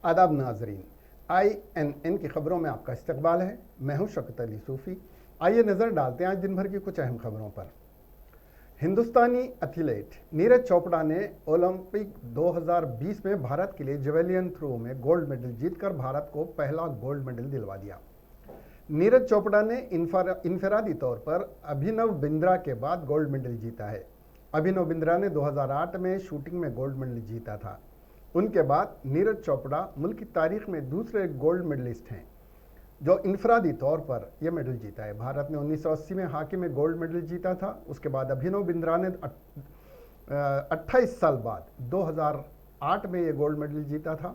आदाब नाजरीन, INN की खबरों में आपका इस्तकबाल है। मैं हूं शौकत अली सूफ़ी। आइए नज़र डालते हैं आज दिन भर की कुछ अहम खबरों पर। हिंदुस्तानी एथलीट नीरज चोपड़ा ने ओलंपिक 2020 में भारत के लिए जेवेलियन थ्रो में गोल्ड मेडल जीतकर भारत को पहला गोल्ड मेडल दिलवा दिया। नीरज चोपड़ा ने इनफरादी तौर पर अभिनव बिंद्रा के बाद गोल्ड मेडल जीता है। अभिनव बिंद्रा ने 2008 में शूटिंग में गोल्ड मेडल जीता था। उनके बाद नीरज चोपड़ा मुल्क की तारीख में दूसरे गोल्ड मेडलिस्ट हैं जो इनफरादी तौर पर यह मेडल जीता है। भारत ने 1980 में हॉकी में गोल्ड मेडल जीता था। उसके बाद अभिनव बिंद्रा ने 28 साल बाद 2008 में यह गोल्ड मेडल जीता था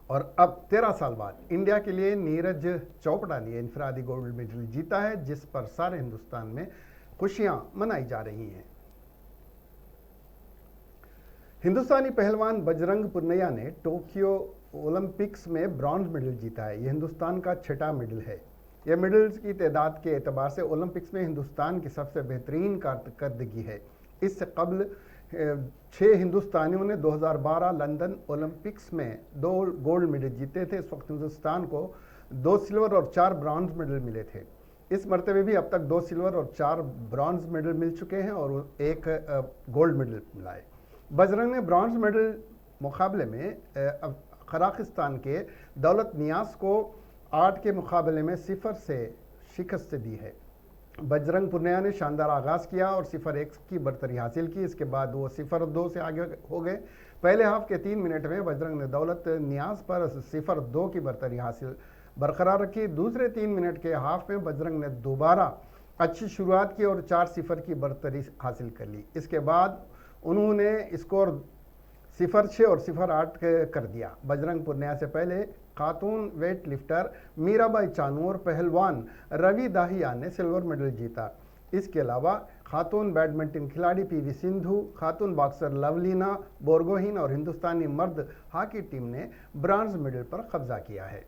और अब 13 साल बाद इंडिया के लिए नीरज चोपड़ा ने इनफरादी गोल्ड मेडल जीता है, जिस पर सारे हिंदुस्तान में खुशियां मनाई जा रही हैं। हिंदुस्तानी पहलवान बजरंग पुनिया ने टोक्यो ओलंपिक्स में ब्रॉन्ज मेडल जीता है। यह हिंदुस्तान का छठा मेडल है। यह मेडल्स की तादाद के एतबार से ओलंपिक्स में हिंदुस्तान की सबसे बेहतरीन कारकर्दगी है। इससे कबल 6 हिंदुस्तानियों ने 2012 लंदन ओलंपिक्स में 2 गोल्ड मेडल जीते थे। इस वक्त हिंदुस्तान को 2 सिल्वर और 4 ब्रॉन्ज मेडल मिले थे। इस मरतबे भी अब तक 2 सिल्वर और 4 ब्रॉन्ज मेडल मिल चुके हैं और 1 गोल्ड मेडल मिला है। बजरंग ने ब्रॉन्ज मेडल मुकाबले में कजाकिस्तान के दौलत नियाज को 8 के मुकाबले में 0 से शिकस्त दी है। बजरंग पुनिया ने शानदार आगाज़ किया और 0-1 की बरतरी हासिल की। इसके बाद वो 0-2 से आगे हो गए। पहले हाफ के 3 मिनट में बजरंग ने दौलत नियाज पर 0-2 की बरतरी हासिल बरकरार रखी। दूसरे 3 मिनट के हाफ में बजरंग ने दोबारा अच्छी शुरुआत की और 4-0 की बरतरी हासिल कर ली। इसके बाद उन्होंने स्कोर 0-6 और 0-8 कर दिया। बजरंग पुनिया से पहले खातून वेट लिफ्टर मीराबाई चानू और पहलवान रवि दाहिया ने सिल्वर मेडल जीता। इसके अलावा खातून बैडमिंटन खिलाड़ी PV सिंधु, खातून बॉक्सर लवलीना बोरगोहिन और हिंदुस्तानी मर्द हॉकी टीम ने ब्रॉन्ज मेडल पर कब्जा किया है।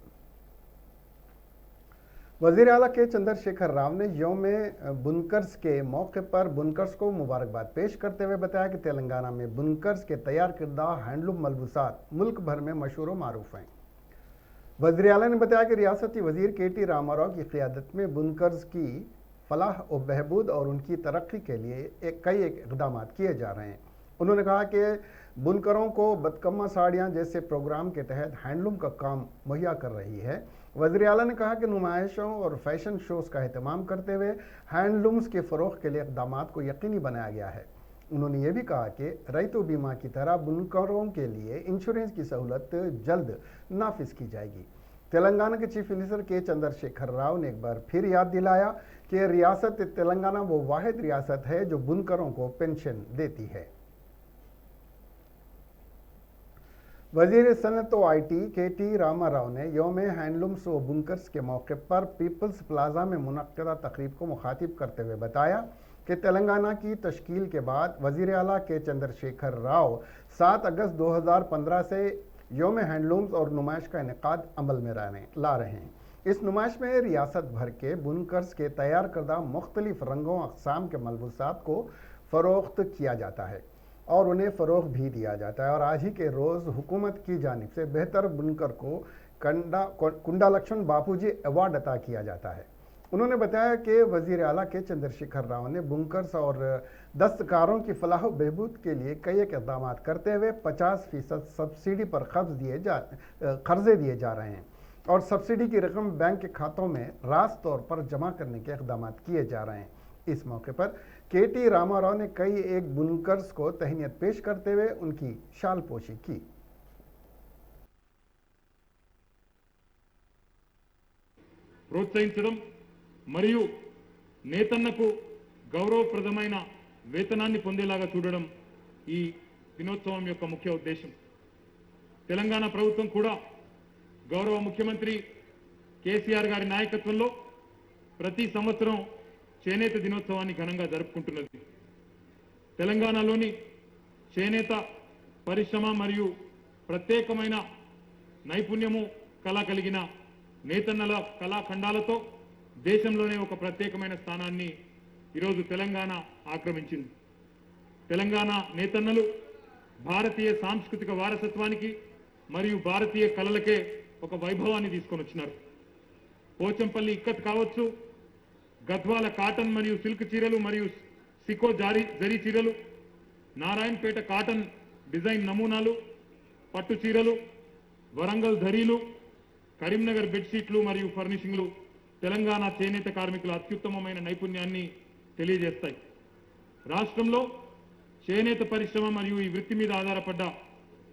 वज़ीर आला के चंद्रशेखर राव ने यौम बुनकर्स के मौके पर बुनकर्स को मुबारकबाद पेश करते हुए बताया कि तेलंगाना में बुनकर्स के तैयार करदा हैंडलूम मलबूसात मुल्क भर में मशहूर मारूफ हैं। वज़ीर आला ने बताया कि रियासती वज़ीर KT रामाराव की क़ियादत में बुनकर्स की फलाह और बहबूद और उनकी तरक्की के लिए कई इक़दाम किए जा रहे हैं। उन्होंने कहा कि बुनकरों को बदकम्मा साड़ियाँ जैसे प्रोग्राम के तहत हैंडलूम का काम मुहैया कर रही है। वज़ीर आला ने कहा कि नुमाइशों और फैशन शोज़ का अहतमाम करते हुए हैंडलूम्स के फ़रोग़ के लिए इक़दाम को यकीनी बनाया गया है। उन्होंने ये भी कहा कि रैयतु बीमा की तरह बुनकरों के लिए इंश्योरेंस की सहूलत जल्द नाफिज की जाएगी। तेलंगाना के चीफ मिनिस्टर के चंद्रशेखर राव ने एक बार फिर याद दिलाया कि रियासत तेलंगाना वो वाहिद रियासत है जो बुनकरों को पेंशन देती है। वज़ीर सनत व IT KT रामाराव ने यौम हैंडलूम्स व बुनकर्स के मौके पर पीपल्स प्लाजा में मुनक्कदा तकरीब को मुखातिब करते हुए बताया कि तेलंगाना की तश्कील के बाद वज़ीर आला के चंद्रशेखर राव 7 अगस्त 2015 से यौम हैंडलूम्स और नुमाइश का इनेकाद अमल में ला रहे हैं। इस नुमाइश में रियासत भर के बुनकर्स के तैयार करदा मुख्तलिफ रंगों अक़साम के मलबूसात को फ़रोख्त किया जाता है और उन्हें फ़रोग़ भी दिया जाता है। और आज ही के रोज़ हुकूमत की जानिब से बेहतर बुनकर को कुंडा लक्ष्मण बापूजी अवार्ड अता किया जाता है। उन्होंने बताया कि वज़ीर आला के चंद्रशेखर राव ने बुनकर्स और दस्तकारों की फलाह व बहबूद के लिए कई इक़दाम करते हुए 50% सब्सिडी पर कर्ज़े दिए जा रहे हैं और सब्सिडी की रकम बैंक के खातों में रास्त तौर पर जमा करने के इक़दाम किए जा रहे हैं। इस मौके पर KT रामाराव ने कई एक बुनकर्स को तहनीत पेश करते हुए उनकी शाल पोशी की। ప్రోత్సహించడం మరియు నేతన్నకు గౌరవప్రదమైన వేతనాన్ని పొందేలాగా చూడడం ఈ దినోత్సవం యొక్క ముఖ్య ఉద్దేశం। తెలంగాణ ప్రభుత్వం కూడా గౌరవ ముఖ్యమంత్రి కేసీఆర్ గారి నాయకత్వంలో ప్రతి సంవత్సరం చేనేత దినోత్సవాన్ని ఘనంగా జరుపుకుంటున్నది। తెలంగాణలోని చేనేత పరిశ్రమ మరియు ప్రత్యేకమైన నైపుణ్యము కళ కలిగిన నేతన్నల కళాఖండాలతో దేశంలోనే ఒక ప్రత్యేకమైన స్థానాన్ని ఈరోజు తెలంగాణ ఆక్రమించింది। తెలంగాణ నేతన్నలు భారతీయ సాంస్కృతిక వారసత్వానికి మరియు భారతీయ కళలకే ఒక వైభవాన్ని తీసుకొని వచ్చినారు. పోచంపల్లి ఇక్కత్ కావచ్చు, గద్వాల కాటన్ మరియు సిల్క్ చీరలు మరియు సికో జరీ చీరలు, నారాయణపేట కాటన్ డిజైన్ నమూనాలు, పట్టు చీరలు, వరంగల్ ధరీలు, కరీంనగర్ బెడ్షీట్లు మరియు ఫర్నిషింగ్లు తెలంగాణ చేనేత కార్మికుల అత్యుత్తమమైన నైపుణ్యాన్ని తెలియజేస్తాయి. రాష్ట్రంలో చేనేత పరిశ్రమ మరియు ఈ వృత్తి మీద ఆధారపడ్డ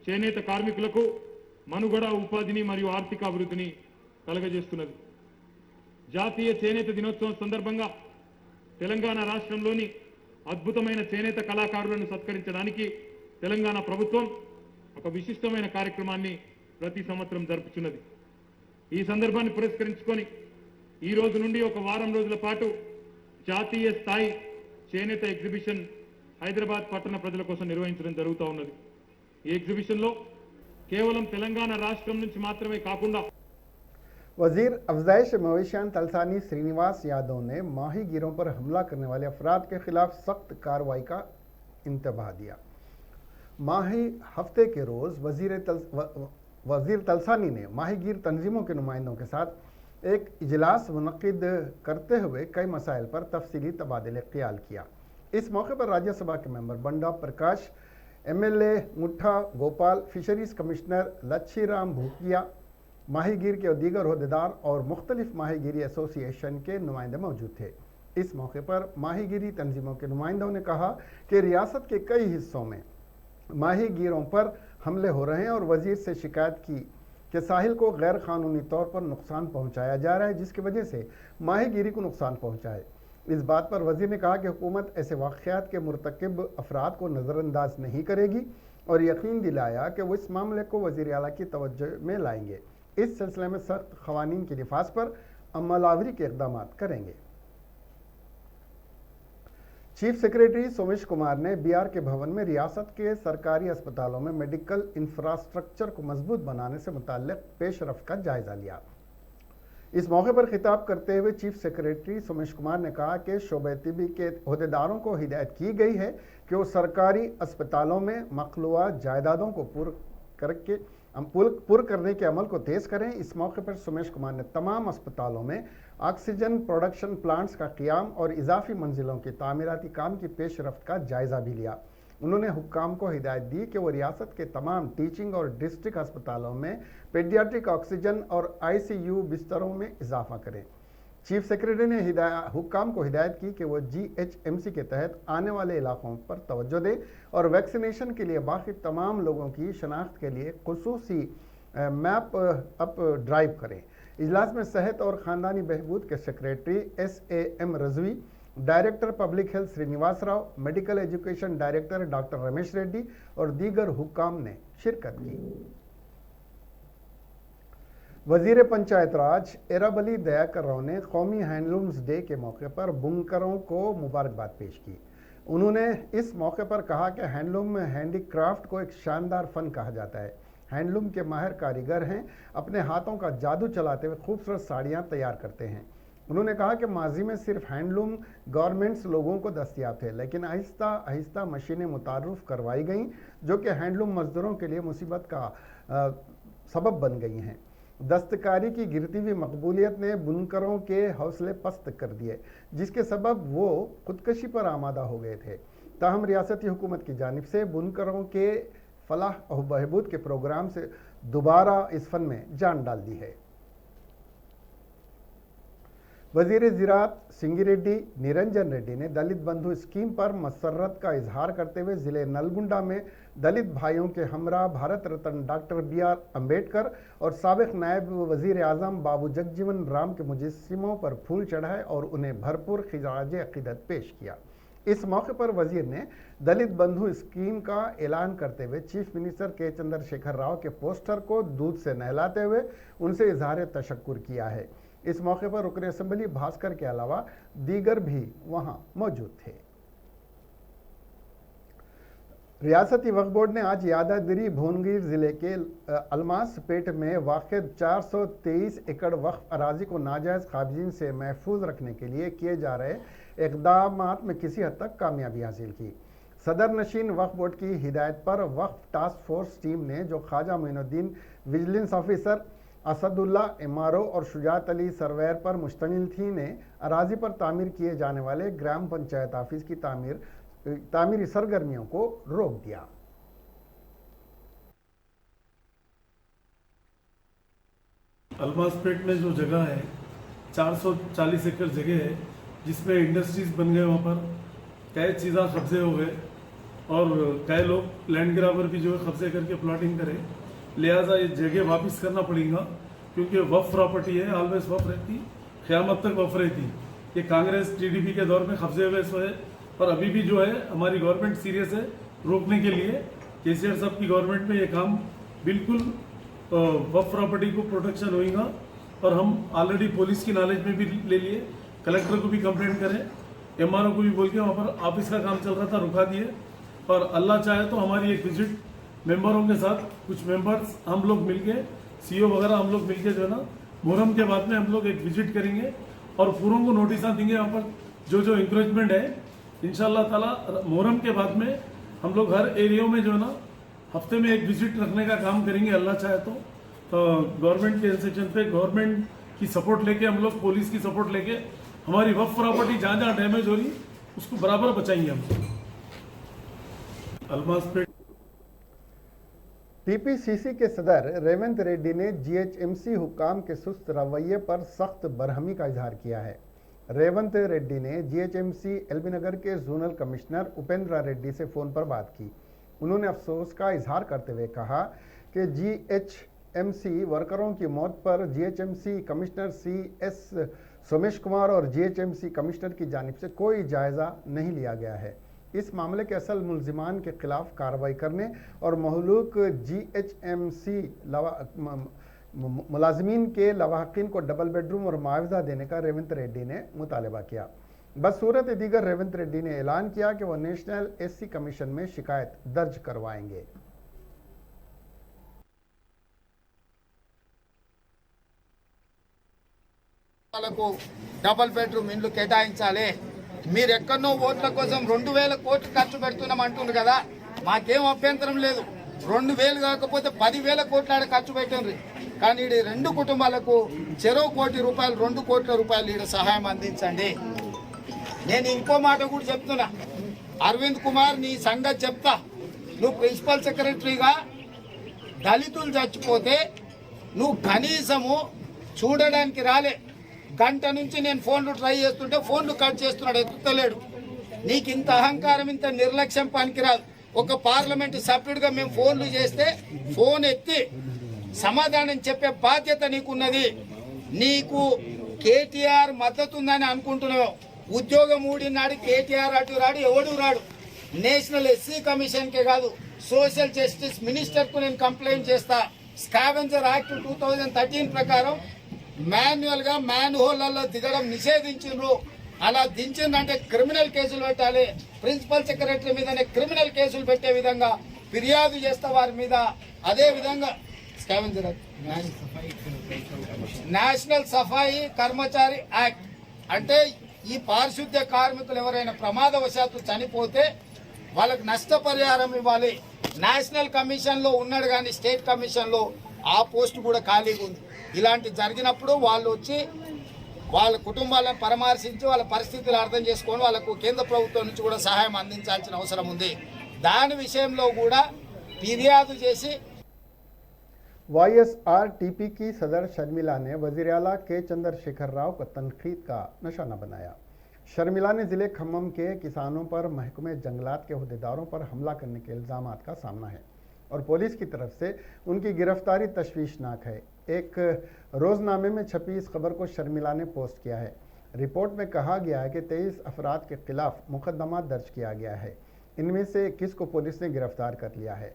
చేనేత కార్మికులకు మనుగడ, ఉపాధిని మరియు ఆర్థిక అభివృద్ధిని కలగజేస్తున్నది. జాతీయ చేనేత దినోత్సవం సందర్భంగా తెలంగాణ రాష్ట్రంలోని అద్భుతమైన చేనేత కళాకారులను సత్కరించడానికి తెలంగాణ ప్రభుత్వం ఒక విశిష్టమైన కార్యక్రమాన్ని ప్రతి సంవత్సరం జరుపుతున్నది. ఈ సందర్భాన్ని పురస్కరించుకొని ఈ రోజు నుండి ఒక వారం రోజుల పాటు జాతీయ స్థాయి చేనేత ఎగ్జిబిషన్ హైదరాబాద్ పట్టణ ప్రజల కోసం నిర్వహించడం జరుగుతూ ఉన్నది. ఈ ఎగ్జిబిషన్ లో కేవలం తెలంగాణ రాష్ట్రం నుంచి మాత్రమే కాకుండా वजीर अफजाइश मवेशियान तलसानी श्रीनिवास यादव ने माहीगीरों पर हमला करने वाले अफराद के खिलाफ सख्त कार्रवाई का इंतबाह दिया। माही हफ्ते के रोज़ वजीर तलसानी ने माहीगीर तंजीमों के नुमाइंदों के साथ एक इजलास मुनक्किद करते हुए कई मसाइल पर तफसीली तबादले ख्याल किया। इस मौके पर राज्यसभा के मेंबर बंडा प्रकाश, MLA मुठा गोपाल, फिशरीज कमिश्नर लच्छीराम भूकिया, माहीगीर के दीगर अहदेदार और मुख्तलिफ माहीगीरी एसोसिएशन के नुमाइंदे मौजूद थे। इस मौके पर माहीगीरी तंजीमों के नुमाइंदों ने कहा कि रियासत के कई हिस्सों में माहीगीरों पर हमले हो रहे हैं और वजीर से शिकायत की कि साहिल को गैर कानूनी तौर पर नुकसान पहुंचाया जा रहा है, जिसकी वजह से माहीगीरी को नुकसान पहुंचा है। इस बात पर वजीर ने कहा कि हुकूमत ऐसे वाक़यात के मुर्तकिब अफराद को नज़रअंदाज नहीं करेगी और यकीन दिलाया कि वो इस मामले को वज़ीर आला की तवज्जो में लाएंगे। इस सिलसिले में सख्त क़वानीन के नफाज पर अमलावरी के इक़दाम करेंगे। चीफ सेक्रेटरी सोमेश कुमार ने BR के भवन में रियासत के सरकारी अस्पतालों में मेडिकल इंफ्रास्ट्रक्चर को मजबूत बनाने से मुताल्लिक़ पेशरफ्त का जायजा लिया। इस मौके पर खिताब करते हुए चीफ सेक्रेटरी सोमेश कुमार ने कहा कि शोबे तिबी के अहदेदारों को हिदायत की गई है कि वो सरकारी अस्पतालों में मखलूआ जायदादों को पुर करने के अमल को तेज़ करें। इस मौके पर सोमेश कुमार ने तमाम अस्पतालों में ऑक्सीजन प्रोडक्शन प्लांट्स का क़याम और इजाफी मंजिलों की तामीराती काम की पेशरफ्त का जायज़ा भी लिया। उन्होंने हुक्काम को हिदायत दी कि वो रियासत के तमाम टीचिंग और डिस्ट्रिक्ट अस्पतालों में पेडियाट्रिक ऑक्सीजन और ICU बिस्तरों में इजाफा करें। चीफ सेक्रेटरी ने हुक्काम को हिदायत की कि वो GHMC के तहत आने वाले इलाकों पर तवज्जो दें और वैक्सीनेशन के लिए बाकी तमाम लोगों की शनाख्त के लिए खुसूसी मैप अप ड्राइव करें। इजलास में सेहत और ख़ानदानी बहबूद के secretary SAM Rizvi, director public health Srinivas Rao, medical education director doctor Ramesh Reddy और दीगर हुक्काम ने शिरकत की। वजीर पंचायत राज एराबली दयाकर राव ने कौमी हैंडलूम्स डे के मौके पर बुनकरों को मुबारकबाद पेश की। उन्होंने इस मौके पर कहा कि हैंडलूम हैंडीक्राफ्ट को एक शानदार फन कहा जाता है। हैंडलूम के माहिर कारीगर हैं, अपने हाथों का जादू चलाते हुए खूबसूरत साड़ियाँ तैयार करते हैं। उन्होंने कहा कि माजी में सिर्फ हैंडलूम गारमेंट्स लोगों को दस्तियाब थे, लेकिन आहिस्ता आहिस्ता मशीनें मुतारुफ करवाई गईं जो कि हैंडलूम मजदूरों के लिए मुसीबत का सबब बन गई हैं। दस्तकारी की गिरती हुई मकबूलियत ने बुनकरों के हौसले पस्त कर दिए, जिसके सबब वो खुदकशी पर आमादा हो गए थे। ताहम रियासती हुकूमत की जानिब से बुनकरों के फलाह और बहबूद के प्रोग्राम से दोबारा इस फन में जान डाल दी है। वजीर ज़राअत सिंगिरेड्डी निरंजन रेड्डी ने दलित बंधु स्कीम पर मसर्रत का इजहार करते हुए ज़िले नलगुंडा में दलित भाइयों के हमरा भारत रत्न डॉक्टर BR अम्बेडकर और साबिक नायब वज़ीर आज़म बाबू जगजीवन राम के मुजस्सिमों पर फूल चढ़ाए और उन्हें भरपूर खिराज अक़ीदत पेश किया। इस मौके पर वजीर ने दलित बंधु स्कीम का ऐलान करते हुए चीफ मिनिस्टर के चंद्रशेखर राव के पोस्टर को दूध से नहलाते हुए उनसे इजहार तशक्कुर किया है। इस मौके पर रुकन असेंबली भास्कर के अलावा दीगर भी वहां मौजूद थे। रियासती वक्फ बोर्ड ने आज यादागिरी भुवनगिर जिले के अलमासपेट में वाक़ 423 एकड़ वक्फ अराजी को नाजायज़ काबिज़ीन से महफूज रखने के लिए किए जा रहे इक़दामात में किसी हद तक कामयाबी हासिल की। सदर नशीन वक्फ बोर्ड की हिदायत पर वक्फ टास्क फोर्स टीम ने जो Khwaja Moinuddin vigilance officer, Asadullah MRO और शुजात अली सर्वेयर पर मुश्तमिल थी ने अराजी पर तामीर किए जाने वाले ग्राम पंचायत ऑफिस की तामीरी सरगर्मियों को रोक दिया। अलमासपेट में जो जगह है 440 एकड़ जगह है जिसमें इंडस्ट्रीज बन गए, वहाँ पर कई चीज़ें कब्जे हो गए और कई लोग लैंड ग्राबर भी जो है कब्जे करके प्लॉटिंग करें, लिहाजा ये जगह वापस करना पड़ेगा क्योंकि वफ प्रॉपर्टी है, ऑलवेज वफ रहती, क़यामत तक वफ रहती। ये कांग्रेस टीडीपी के दौर में कब्जे हुए सो है और अभी भी जो है हमारी गवर्नमेंट सीरियस है रोकने के लिए। केसीआर साहब की गवर्नमेंट में ये काम बिल्कुल वफ प्रॉपर्टी को प्रोटेक्शन होएगा और हम ऑलरेडी पुलिस की नॉलेज में भी ले लिए, कलेक्टर को भी कंप्लेंट करें, एमआरओ को भी बोल के वहाँ पर ऑफिस का काम चल रहा था रुका दिए। और अल्लाह चाहे तो हमारी एक विजिट मेंबरों के साथ, कुछ मेंबर्स हम लोग मिलके, सीईओ वगैरह हम लोग मिलके जो है ना मुहर्रम के बाद में हम लोग एक विजिट करेंगे और पूरों को नोटिस देंगे वहाँ पर जो जो इंक्रोचमेंट है। इंशाल्लाह ताला मुहर्रम के बाद में हम लोग हर एरिया में जो है ना हफ्ते में एक विजिट रखने का काम करेंगे अल्लाह चाहे तो। गवर्नमेंट के इंस्ट्रक्शन पे गवर्नमेंट की सपोर्ट लेके हम लोग, पुलिस की सपोर्ट लेके हमारी वफ प्रॉपर्टी जहाँ जहाँ डैमेज हो रही उसको बराबर बचाएंगे हम। अलमासपेट टीपीसीसी के सदर रेवंत रेड्डी ने जीएचएमसी हुक्काम के सुस्त रवैये पर सख्त बरहमी का इजहार किया है। रेवंत रेड्डी ने जीएचएमसी एलबी नगर के जोनल कमिश्नर उपेंद्रा रेड्डी से फ़ोन पर बात की। उन्होंने अफसोस का इजहार करते हुए कहा कि जीएचएमसी वर्करों की मौत पर GHMC commissioner CS Somesh Kumar और जीएचएमसी कमिश्नर की जानिब से कोई जायज़ा नहीं लिया गया है। इस मामले के असल मुल्जिमान के खिलाफ कार्रवाई करने और महलूक जीएचएमसी मुलाजमीन के लवाहकीन को डबल बेडरूम और मुआवजा देने का रेवंत रेड्डी ने मुतालबा किया। बसूरत दीगर रेवंत रेड्डी ने ऐलान किया कि वह नेशनल एससी कमीशन में शिकायत दर्ज करवाएंगे। డబల్ బెడ్రూమ్ ఇండ్లు కేటాయించాలి, మీరు ఎక్కడో ఓట్ల కోసం 2000 కోట్లు ఖర్చు పెడుతున్నాం అంటున్నారు కదా, మాకేం అభ్యంతరం లేదు। 2000 కాకపోతే 10,000 కోట్లు ఖర్చు పెట్టండి, కానీ ఈ రెండు కుటుంబాలకు చెరో కోటి రూపాయలు 2 కోట్ల రూపాయలు ఈడ సహాయం అందించండి। నేను ఇంకో మాట కూడా చెప్తున్నా, అరవింద్ కుమార్ నీ సంగతి చెప్తా, నువ్వు ప్రిన్సిపల్ సెక్రటరీగా దళితులు చచ్చిపోతే నువ్వు కనీసము చూడడానికి రాలే। గంట నుంచి నేను ఫోన్లు ట్రై చేస్తుంటే ఫోన్లు కట్ చేస్తున్నాడు, ఎత్తుతలేడు। నీకు ఇంత అహంకారం, ఇంత నిర్లక్ష్యం పనికిరాదు। ఒక పార్లమెంటు సభ్యుడిగా మేము ఫోన్లు చేస్తే ఫోన్ ఎత్తి సమాధానం చెప్పే బాధ్యత నీకున్నది। నీకు కేటీఆర్ మద్దతు ఉందని అనుకుంటున్నావు, ఉద్యోగం ఊడినాడు కేటీఆర్ అటు రాడు, ఎవడు రాడు। నేషనల్ ఎస్సీ కమిషన్ కే కాదు, సోషల్ జస్టిస్ మినిస్టర్ కు నేను కంప్లైంట్ చేస్తా। స్కావెంజర్ యాక్ట్ 2013 ప్రకారం మాన్యువల్ గా మ్యాన్ హోల్లలో దిగడం నిషేధించారు। అలా దించిందంటే క్రిమినల్ కేసులు పెట్టాలి, ప్రిన్సిపల్ సెక్రటరీ మీదనే క్రిమినల్ కేసులు పెట్టే విధంగా ఫిర్యాదు చేస్తా వారి మీద। అదే విధంగా స్కావెంజర్ నేషనల్ సఫాయి కర్మచారి యాక్ట్ అంటే ఈ పారిశుద్ధ్య కార్మికులు ఎవరైనా ప్రమాదవశాత్తు చనిపోతే వాళ్ళకి నష్టపరిహారం ఇవ్వాలి। నేషనల్ కమిషన్ లో ఉన్నాడు కానీ స్టేట్ కమిషన్ లో ఆ పోస్ట్ కూడా ఖాళీగా ఉంది। ఇలాంటి జరిగినప్పుడు వాళ్ళు వచ్చి వాళ్ళ కుటుంబాలను పరామర్శించి వాళ్ళ పరిస్థితులు అర్థం చేసుకొని వాళ్ళకు కేంద్ర ప్రభుత్వం నుంచి కూడా సహాయం అందించాల్సిన అవసరం ఉంది। దాని విషయంలో కూడా ఫిర్యాదు చేసి वाईएसआरटीपी की सदर शर्मिला ने वज़ीर आला के चंद्रशेखर राव को तनकीद का निशाना बनाया। शर्मिला ने जिले खम्मम के किसानों पर महकमे जंगलात के अहदेदारों पर हमला करने के इल्ज़ामात का सामना है और पुलिस की तरफ से उनकी गिरफ्तारी तशवीशनाक है। एक रोज़नामे में छपी इस खबर को शर्मिला ने पोस्ट किया है। रिपोर्ट में कहा गया है कि 23 अफराद के खिलाफ मुकदमा दर्ज किया गया है। इनमें से 21 को पुलिस ने गिरफ्तार कर लिया है।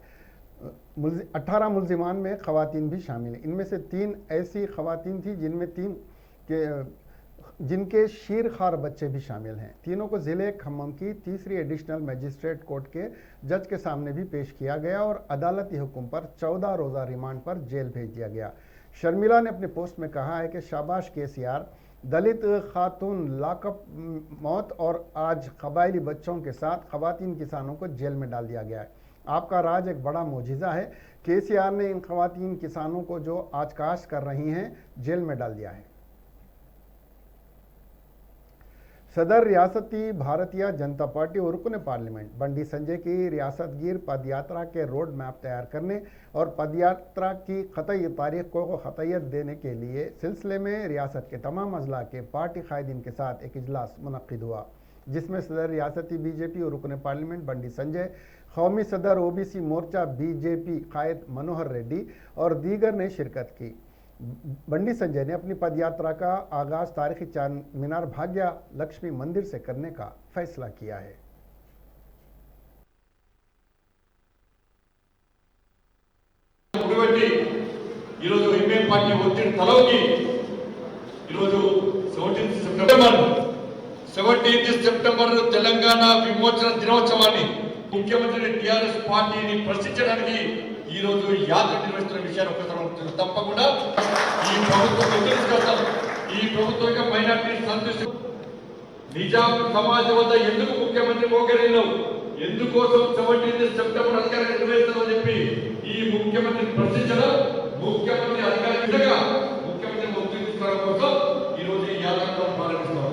18 मुल्जिमान में ख़वातीन भी शामिल हैं। इनमें से 3 ऐसी ख़वातीन थी जिनके शीरखार बच्चे भी शामिल हैं। तीनों को ज़िले खम्मम की 3री एडिशनल मजिस्ट्रेट कोर्ट के जज के सामने भी पेश किया गया और अदालती हुक्म पर 14 रोज़ा रिमांड पर जेल भेज दिया गया। शर्मिला ने अपने पोस्ट में कहा है कि शाबाश केसीआर, दलित खातून लाकअप मौत और आज कबायली बच्चों के साथ खवातीन किसानों को जेल में डाल दिया गया है। आपका राज एक बड़ा मोजिज़ा है। केसीआर ने इन खवातीन किसानों को जो आज काश्त कर रही हैं जेल में डाल दिया है। सदर रियासती भारतीय जनता पार्टी और रुकन पार्लियामेंट बंडी संजय की रियासतगीर पदयात्रा के रोड मैप तैयार करने और पदयात्रा की ख़तई तारीख को ख़तयत देने के लिए सिलसिले में रियासत के तमाम अजला के पार्टी कायदीन के साथ एक इजलास मुनक़िद हुआ, जिसमें सदर रियासती बीजेपी और रुकन पार्लियामेंट बंडी संजय, कौमी सदर ओबीसी मोर्चा बीजेपी कायद मनोहर रेड्डी और दीगर ने शिरकत की। बंडी संजय ने अपनी पदयात्रा का आगाज तारीखी चार मीनार भाग्य लक्ष्मी मंदिर से करने का फैसला किया है। సెప్టెంబర్ తెలంగాణ విమోచన దినోత్సవాన్ని ముఖ్యమంత్రి టిఆర్ఎస్ పార్టీని ప్రశ్నించడానికి ఈ రోజు యాత్ర నిర్వహిస్తున్న విషయాన్ని ఒకసారి తప్పకుండా ఈ ప్రభుత్వం ఎదుర్కొంటాం. ఈ ప్రభుత్వం మైనార్టీ సంతృష్టి నిజాం సమాజం వద్ద ఎందుకు ముఖ్యమంత్రి మోగరేనవు ఎందుకోసం 17 సెప్టెంబర్ అధికారిక నిర్వహిస్తామని చెప్పి ఈ ముఖ్యమంత్రి ప్రశ్నించడం ముఖ్యమంత్రి అధికారికంగా ముఖ్యమంత్రి ఒత్తిడి తీసుకోవడం కోసం ఈ రోజు ఈ యాత్రను ప్రారంభిస్తాం.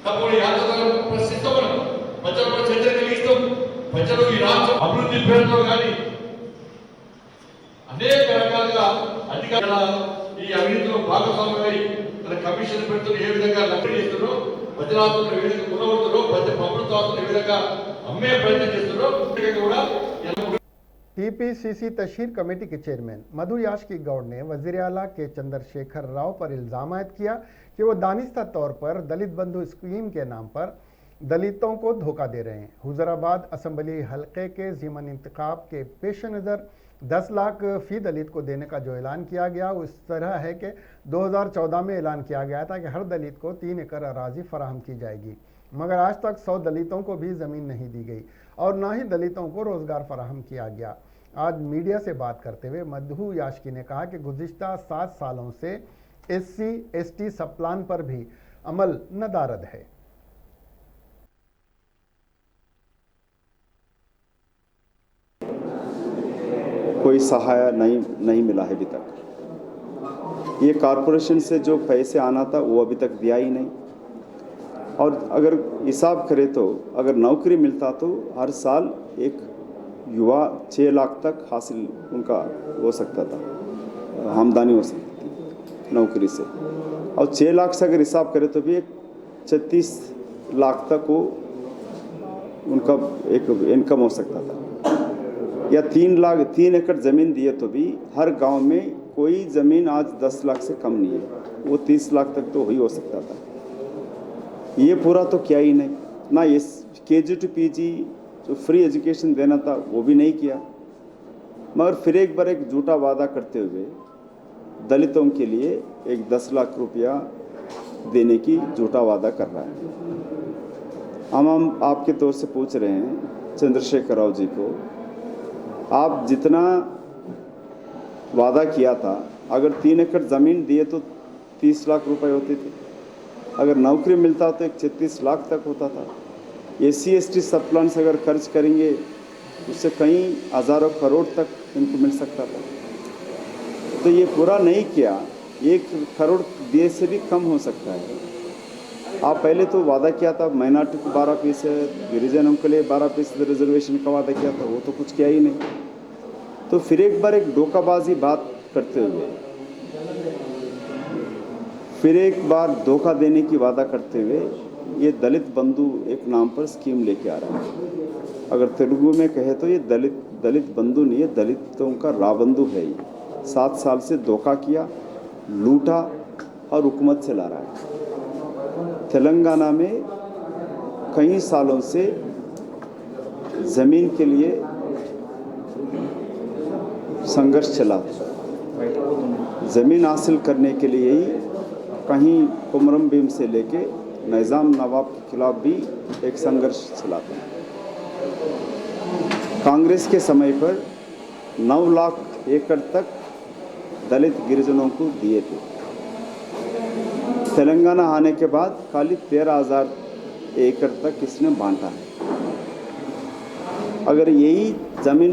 తప్పుడు యాత్రలను ప్రశ్నిస్తాం, ప్రజల్లో చర్చ కలిగిస్తాం. ప్రజలు ఈ రాష్ట్రం అభివృద్ధి పేరుతో కానీ అనేక రకాలుగా అధికారుల ఈ అవినీతిలో భాగస్వామ్యమై తన కమిషన్ పెడుతూ ఏ విధంగా లబ్ధి చేస్తున్నారో, ప్రజలాస్తులను ఏ విధంగా కొనగొడుతున్నారో, ప్రభుత్వ ఆస్తులను ఏ విధంగా అమ్మే ప్రయత్నం చేస్తున్నారో కూడా टीपीसीसी तशहीर कमेटी के चेयरमैन मधु याशकी गौड़ ने वजीर आला के चंद्रशेखर राव पर इल्ज़ाम आयद किया कि वो दानिस्ता तौर पर दलित बंधु स्कीम के नाम पर दलितों को धोखा दे रहे हैं। हुजराबाद असम्बली हल्के के ज़ीमन इंतखाब के पेश नज़र 10 लाख फी दलित को देने का जो ऐलान किया गया वो इस तरह है कि 2014 में ऐलान किया गया था कि हर दलित को 3 एकड़ अराजी फराहम की जाएगी, मगर आज तक 100 दलितों को भी ज़मीन नहीं दी गई और न ही दलितों को रोज़गार फराहम किया गया। आज मीडिया से बात करते हुए मधु याशकी ने कहा कि गुज़िश्ता 7 सालों से SC/ST सब प्लान पर भी अमल नदारद है। कोई सहायता नहीं मिला है अभी तक। ये कॉरपोरेशन से जो पैसे आना था वो अभी तक दिया ही नहीं। और अगर हिसाब करें तो अगर नौकरी मिलता तो हर साल एक युवा 6 लाख तक हासिल उनका हो सकता था, आमदनी हो सकती थी नौकरी से। और 6 लाख से अगर हिसाब करें तो भी एक 36 लाख तक वो उनका एक इनकम हो सकता था। या 3 एकड़ ज़मीन दिए तो भी हर गांव में कोई ज़मीन आज 10 लाख से कम नहीं है, वो 30 लाख तक तो ही हो सकता था। ये पूरा तो किया ही नहीं ना। ये KG to PG जो फ्री एजुकेशन देना था वो भी नहीं किया, मगर फिर एक बार एक झूठा वादा करते हुए दलितों के लिए एक 10 लाख रुपया देने की झूठा वादा कर रहा है। हम आपके तौर से पूछ रहे हैं चंद्रशेखर राव जी को, आप जितना वादा किया था, अगर 3 एकड़ ज़मीन दिए तो 30 लाख रुपए होते थे, अगर नौकरी मिलता तो एक 36 लाख तक होता था। SC/ST सब प्लान से अगर खर्च करेंगे उससे कई हज़ारों करोड़ तक इनको मिल सकता था। तो ये पूरा नहीं किया, 1 करोड़ दिए से भी कम हो सकता है। आप पहले तो वादा किया था माइनॉरिटी को 12%, गिरिजनों के लिए 12% रिजर्वेशन का वादा किया था, वो तो कुछ किया ही नहीं। तो फिर एक बार एक धोखाबाजी बात करते हुए, फिर एक बार धोखा देने की वादा करते हुए ये दलित बंधु एक नाम पर स्कीम लेके आ रहा है। अगर तेलुगु में कहे तो ये दलित बंधु नहीं है, दलितों का राबंधु है। ये 7 साल से धोखा किया, लूटा और हुकूमत से ला रहा है। तेलंगाना में कई सालों से ज़मीन के लिए संघर्ष चला, ज़मीन हासिल करने के लिए ही कहीं कुमरम भीम से लेके निज़ाम नवाब के खिलाफ भी एक संघर्ष चला था। कांग्रेस के समय पर 9 लाख एकड़ तक दलित गिरिजनों को दिए थे। तेलंगाना आने के बाद खाली 13,000 एकड़ तक इसने बांटा है। अगर यही जमीन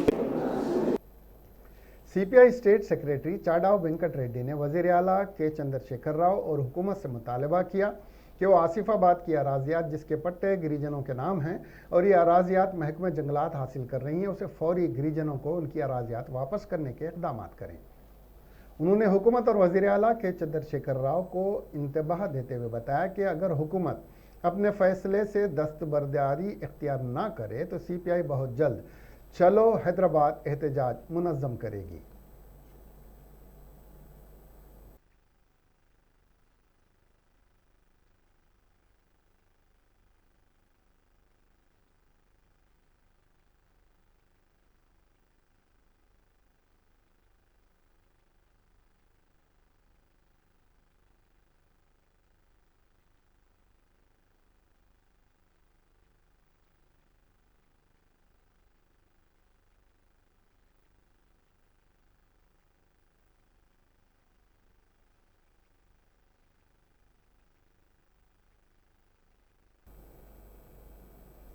CPI state secretary Chada Venkat Reddy ने वजीर आला के चंद्रशेखर राव और हुकूमत से मुतालबा किया कि वो आसिफाबाद की अराजियात जिसके पट्टे गिरिजनों के नाम हैं और ये अराजियात महकमे जंगलात हासिल कर रही हैं, उसे फौरी गिरिजनों को उनकी अराजियात वापस करने के इक़दाम करें। उन्होंने हुकूमत और वजीर आला के चंद्रशेखर राव को इंतबाह देते हुए बताया कि अगर हुकूमत अपने फैसले से दस्तबरदारी इख्तियार ना करे तो सीपीआई बहुत जल्द चलो हैदराबाद एहतजाज मुनज़्ज़म करेगी।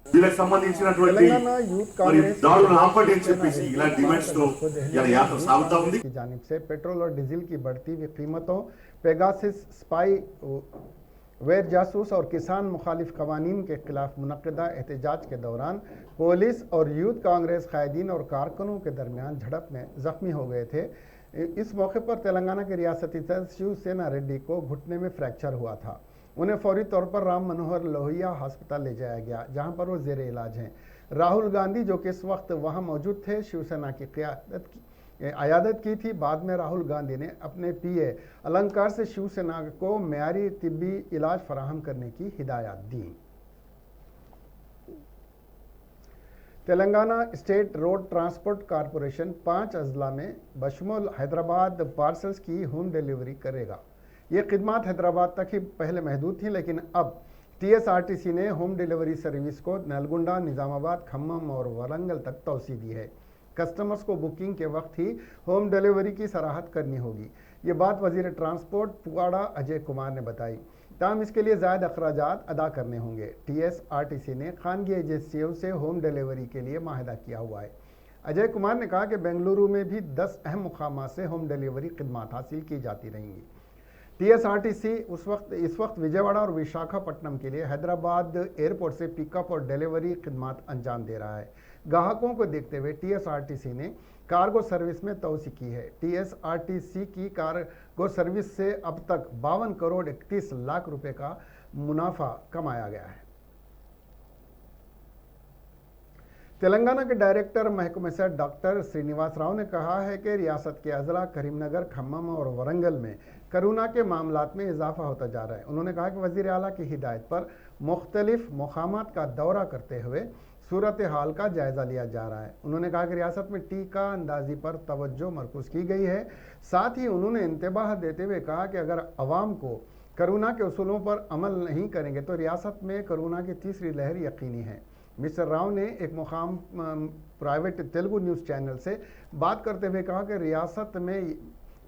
వీళ్ళకి సంబంధించినటువంటి तेलंगाना यूथ మరి कांग्रेस దాడులు ఆపండి అని చెప్పేసి ఇలాంటి డిమాండ్స్ తో ఇలా యాత్ర సాగుతా ఉంది। की जानिब से पेट्रोल और डीजल की बढ़ती हुई कीमतों, पेगासिस स्पाई वेर जासूस और किसान मुखालिफ कवानीन के खिलाफ मुनक़दा एहतजाज के दौरान पुलिस और यूथ कांग्रेस कायदीन और कारकुनों के दरमियान झड़प में जख्मी हो गए थे। इस मौके पर तेलंगाना के रियासती सदर शिवसेना रेड्डी को घुटने में फ्रैक्चर हुआ था। उन्हें फौरी तौर पर राम मनोहर लोहिया अस्पताल ले जाया गया, जहां पर वो जेर इलाज हैं। राहुल गांधी जो कि इस वक्त वहां मौजूद थे, शिवसेना की आयादत की थी। बाद में राहुल गांधी ने अपने पीए अलंकार से शिवसेना को मेयारी तिब्बी इलाज फराहम करने की हिदायत दी। Telangana state road transport corporation 5 अजला में बशमूल हैदराबाद पार्सल्स की होम डिलीवरी करेगा। ये खिदमत हैदराबाद तक ही पहले महदूद थी, लेकिन अब टीएसआरटीसी ने होम डिलीवरी सर्विस को नलगुंडा, निजामाबाद, खम्मम और वरंगल तक तोसी दी है। कस्टमर्स को बुकिंग के वक्त ही होम डिलीवरी की सराहत करनी होगी। ये बात वजीर ट्रांसपोर्ट पुआड़ा अजय कुमार ने बताई। ताहम इसके लिए ज़ायद अखराजात अदा करने होंगे। टीएसआरटीसी ने खानगी एजेंसियों से होम डिलीवरी के लिए माहिदा किया हुआ है। अजय कुमार ने कहा कि बेंगलुरु में भी 10 अहम मुकामात से होम डिलीवरी खिदमत हासिल की जाती रहेंगी। टीएसआरटीसी इस वक्त विजयवाड़ा और विशाखापट्टनम के लिए हैदराबाद एयरपोर्ट से पिकअप और डिलीवरी खिदमत अंजाम दे रहा है। ग्राहकों को देखते हुए टीएसआरटीसी ने कार्गो सर्विस में तोसी की है। टीएसआरटीसी की कार्गो सर्विस से अब तक 52 करोड़ 31 लाख रुपए का मुनाफा कमाया गया है। तेलंगाना के डायरेक्टर महकमे से डॉक्टर श्रीनिवास राव ने कहा है कि रियासत के अजला करीमनगर, खम्मम और वरंगल में कोरोना के मामलात में इजाफा होता जा रहा है। उन्होंने कहा कि वजीर आला की हिदायत पर मुख्तलिफ मकामात का दौरा करते हुए सूरत हाल का जायज़ा लिया जा रहा है। उन्होंने कहा कि रियासत में टीका अंदाजी पर तवज्जो मरकूज़ की गई है। साथ ही उन्होंने इंतबाह देते हुए कहा कि अगर अवाम को कोरोना के उसूलों पर अमल नहीं करेंगे तो रियासत में कोरोना की तीसरी लहर यकीनी है। मिस्टर राव ने एक मुकाम प्राइवेट तेलुगु न्यूज़ चैनल से बात करते हुए कहा कि रियासत में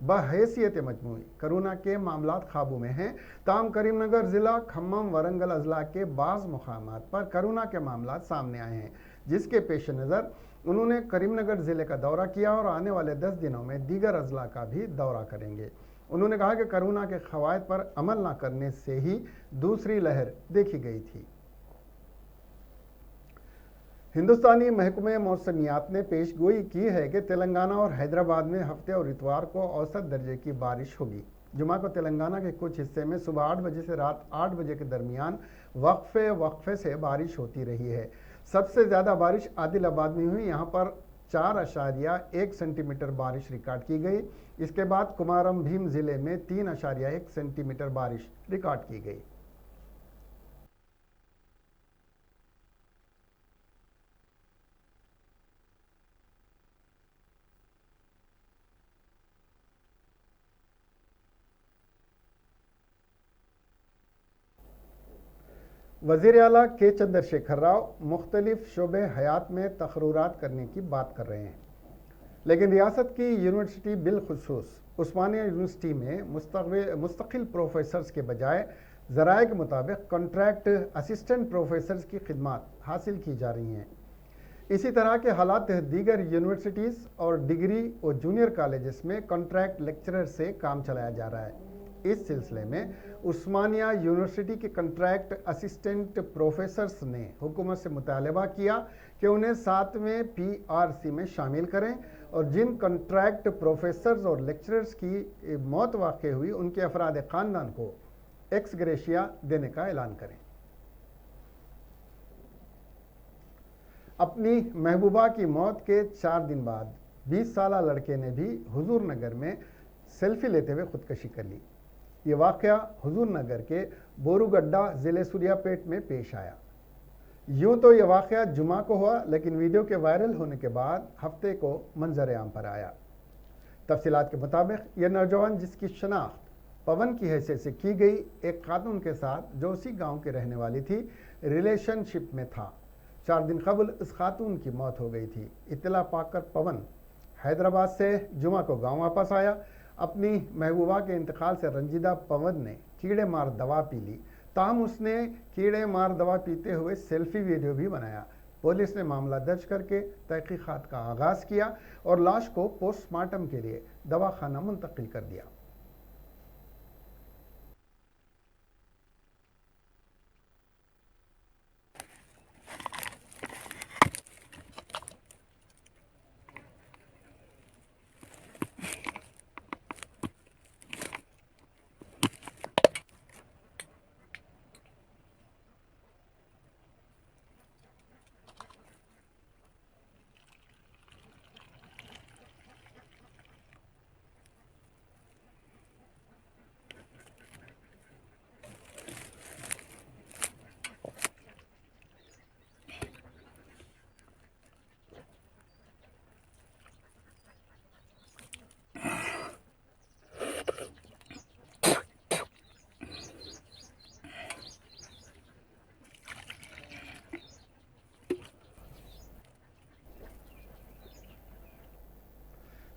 बहैसियत मजमूई कोरोना के मामलात काबू में हैं। ताहम करीमनगर ज़िला, खम्मम, वरंगल अजला के बाज़ मुकामात पर कोरोना के मामलात सामने आए हैं, जिसके पेश नज़र उन्होंने करीमनगर ज़िले का दौरा किया और आने वाले 10 दिनों में दीगर अजला का भी दौरा करेंगे। उन्होंने कहा कि कोरोना के क़वायद पर अमल न करने से ही दूसरी लहर देखी गई थी। हिंदुस्तानी महकमे मौसमियात ने पेशगोई की है कि तेलंगाना और हैदराबाद में हफ्ते और इतवार को औसत दर्जे की बारिश होगी। जुमा को तेलंगाना के कुछ हिस्से में सुबह 8 बजे से रात 8 बजे के दरमियान वक्फे से बारिश होती रही है। सबसे ज़्यादा बारिश आदिलाबाद में हुई, यहाँ पर 4.1 सेंटीमीटर बारिश रिकॉर्ड की गई। इसके बाद कुमारम भीम ज़िले में 3.1 सेंटीमीटर बारिश रिकॉर्ड की गई। वज़ीर आला के चंद्रशेखर राव मुख्तलिफ शोबे हयात में तकर्रुरात करने की बात कर रहे हैं। लेकिन रियासत की यूनिवर्सिटी बिलखुसूस उस्मानिया यूनिवर्सिटी में मुस्तकिल प्रोफेसर्स के बजाय ज़राए के मुताबिक कॉन्ट्रैक्ट असिस्टेंट प्रोफेसर्स की खिदमत हासिल की जा रही हैं। इसी तरह के हालात दीगर यूनिवर्सिटीज़ और डिग्री और जूनियर कॉलेजेस में कॉन्ट्रैक्ट लेक्चरर से काम चलाया जा रहा है। इस सिलसिले में उस्मानिया यूनिवर्सिटी के कॉन्ट्रैक्ट असिस्टेंट प्रोफेसर्स ने हुकूमत से मुतालबा किया कि उन्हें 7वें PRC में शामिल करें और जिन कॉन्ट्रैक्ट प्रोफेसर्स और लेक्चरर्स की मौत वाक़ई हुई उनके अफराद ख़ानदान को एक्स ग्रेशिया देने का ऐलान करें। अपनी महबूबा की मौत के 4 दिन बाद 20 साला लड़के ने भी हुजूर नगर में सेल्फी लेते हुए खुदकशी कर ली। ये वाक़या हुजूर नगर के बोरूगड्डा ज़िले सूर्यापेट में पेश आया। यूं तो ये वाक़या जुमा को हुआ, लेकिन वीडियो के वायरल होने के बाद हफ्ते को मंजर आम पर आया। तफसीलात के मुताबिक यह नौजवान, जिसकी शनाख्त पवन की हैसियत से की गई, एक खातून के साथ जो उसी गाँव के रहने वाली थी, रिलेशनशिप में था। 4 दिन कबल इस खातून की मौत हो गई थी। इत्तला पाकर पवन हैदराबाद से जुमा को गांव वापस आया। अपनी महबूबा के इंतकाल से रंजीदा पवन ने कीड़े मार दवा पी ली। ताहम उसने कीड़े मार दवा पीते हुए सेल्फी वीडियो भी बनाया। पुलिस ने मामला दर्ज करके तहकीकात का आगाज़ किया और लाश को पोस्टमार्टम के लिए दवाखाना मुंतकिल कर दिया।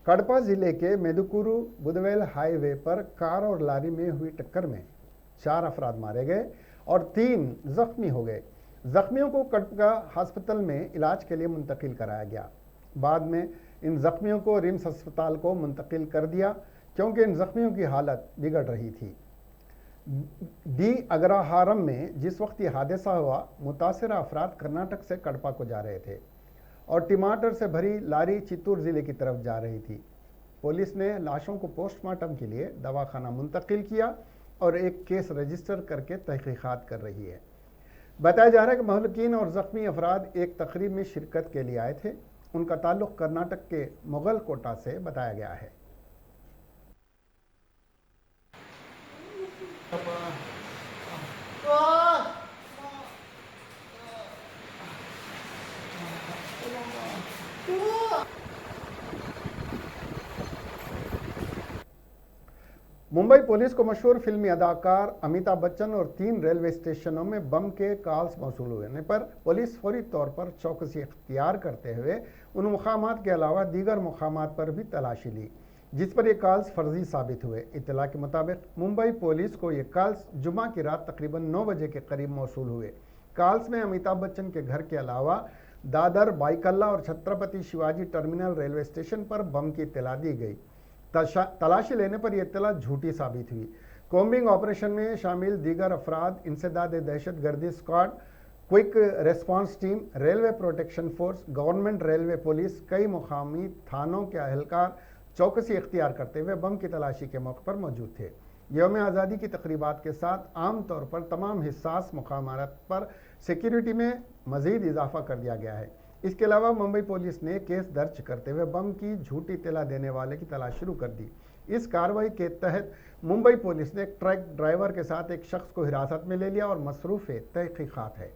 कड़पा जिले के मेदुकुरु बुदवेल हाईवे पर कार और लारी में हुई टक्कर में 4 अफराद मारे गए और 3 जख्मी हो गए। जख्मियों को कड़पा अस्पताल में इलाज के लिए मुंतकिल कराया गया। बाद में इन जख्मियों को रिम्स अस्पताल को मुंतकिल कर दिया, क्योंकि इन जख्मियों की हालत बिगड़ रही थी। डी अग्रहारम में जिस वक्त यह हादसा हुआ, मुतासरा अफराद कर्नाटक से कड़पा को जा रहे थे और टमाटर से भरी लारी चित्तूर जिले की तरफ जा रही थी। पुलिस ने लाशों को पोस्टमार्टम के लिए दवाखाना मुंतकिल किया और एक केस रजिस्टर करके तहकीकात कर रही है। बताया जा रहा है कि महलूकीन और जख्मी अफराद एक तकरीब में शिरकत के लिए आए थे। उनका ताल्लुक कर्नाटक के मुगल कोटा से बताया गया है। मुंबई पुलिस को मशहूर फिल्मी अदाकार अमिताभ बच्चन और 3 रेलवे स्टेशनों में बम के कॉल्स मौसूल होने पर पुलिस फौरी तौर पर चौकसी इख्तियार करते हुए उन मुकामात के अलावा दीगर मुकामात पर भी तलाशी ली, जिस पर ये कॉल्स फर्जी साबित हुए। इत्तला के मुताबिक मुंबई पुलिस को ये कॉल्स जुमा की रात तकरीबन 9 बजे के करीब मौसूल हुए। कॉल्स में अमिताभ बच्चन के घर के अलावा दादर, बाईकल्ला और Chhatrapati Shivaji terminal railway station पर बम की इत्तला दी गई। तलाशी लेने पर यह इत्तला झूठी साबित हुई। कॉम्बिंग ऑपरेशन में शामिल दीगर अफराद, इंसदाद दहशत गर्दी squad, quick response team, railway protection force, government railway police, कई मुकामी थानों के अहलकार चौकसी इख्तियार करते हुए बम की तलाशी के मौके पर मौजूद थे। यौम आज़ादी की तकरीबात के साथ आम तौर पर तमाम हिस्सास मुकामात पर सिक्योरिटी में मज़ीद इजाफा कर दिया गया है। इसके अलावा मुंबई पुलिस ने केस दर्ज करते हुए बम की झूठी इत्तला देने वाले की तलाश शुरू कर दी। इस कार्रवाई के तहत मुंबई पुलिस ने ट्रक ड्राइवर के साथ एक शख्स को हिरासत में ले लिया और मसरूफ़ तहकीकात है।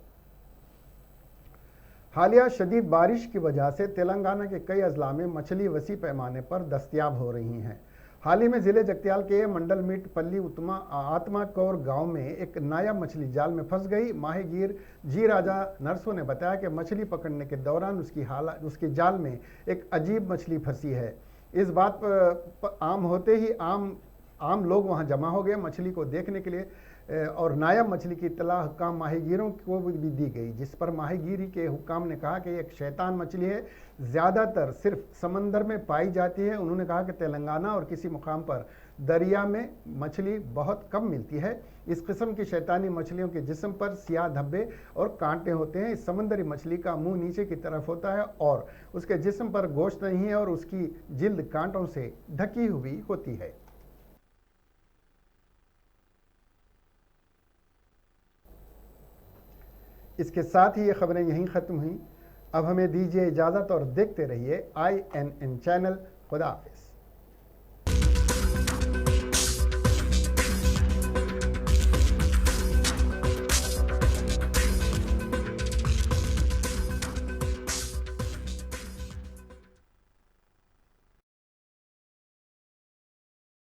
हालिया शदीद बारिश की वजह से तेलंगाना के कई अजला में मछली वसी पैमाने पर दस्तयाब हो रही हैं। हाल ही में जिले जगत्याल के मंडल मीट पल्ली उत्मा आत्मा कौर गांव में एक नायाब मछली जाल में फंस गई। माहीगीर जी राजा नरसों ने बताया कि मछली पकड़ने के दौरान उसकी जाल में एक अजीब मछली फंसी है। इस बात पर आम होते ही आम लोग वहां जमा हो गए मछली को देखने के लिए, और नायाब मछली की इत्तला हुक्काम माहीगीरों को भी दी गई, जिस पर माहीगीरी के हुक्काम ने कहा कि एक शैतान मछली है, ज़्यादातर सिर्फ समंदर में पाई जाती है। उन्होंने कहा कि तेलंगाना और किसी मुकाम पर दरिया में मछली बहुत कम मिलती है। इस किस्म की शैतानी मछलियों के जिस्म पर सियाह धब्बे और कांटे होते हैं। इस समुद्री मछली का मुंह नीचे की तरफ होता है और उसके जिस्म पर गोश्त नहीं है और उसकी जिल्द कांटों से ढकी हुई होती है। इसके साथ ही ये खबरें यहीं ख़त्म हुई। अब हमें दीजिए इजाज़त और देखते रहिए INN चैनल। खुदा हाफिज़।